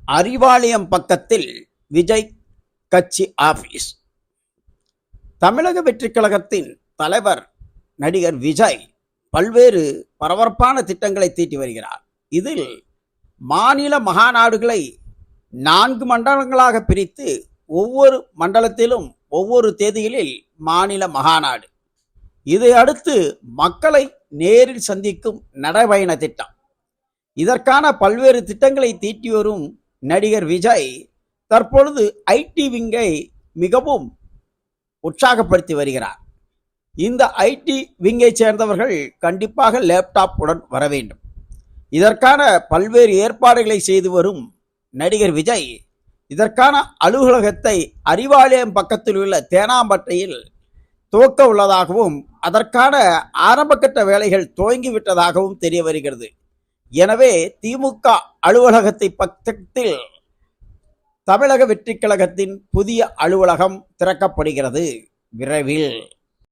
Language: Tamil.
அறிவாலயம் பக்கத்தில் விஜய் கட்சி ஆபீஸ். தமிழக வெற்றிக் கழகத்தின் தலைவர் நடிகர் விஜய் பல்வேறு பரபரப்பான திட்டங்களை தீட்டி வருகிறார். இதில் மாநில மகாநாடுகளை 4 மண்டலங்களாக பிரித்து ஒவ்வொரு மண்டலத்திலும் ஒவ்வொரு தேதிகளில் மாநில மகாநாடு, இதை அடுத்து மக்களை நேரில் சந்திக்கும் நடைபயண திட்டம், இதற்கான பல்வேறு திட்டங்களை தீட்டி வரும் நடிகர் விஜய் தற்பொழுது ஐடி விங்கை மிகவும் உற்சாகப்படுத்தி வருகிறார். இந்த ஐடி விங்கை சேர்ந்தவர்கள் கண்டிப்பாக லேப்டாப் உடன் வர வேண்டும். இதற்கான பல்வேறு ஏற்பாடுகளை செய்து வரும் நடிகர் விஜய் இதற்கான அலுவலகத்தை அறிவாலயம் பக்கத்தில் உள்ள தேனாம்பட்டையில் துவக்க உள்ளதாகவும் அதற்கான ஆரம்பகட்ட வேலைகள் துவங்கிவிட்டதாகவும் தெரிய வருகிறது. எனவே திமுக அலுவலகத்தை பக்கத்தில் தமிழக வெற்றிக் கழகத்தின் புதிய அலுவலகம் திறக்கப்படுகிறது விரைவில்.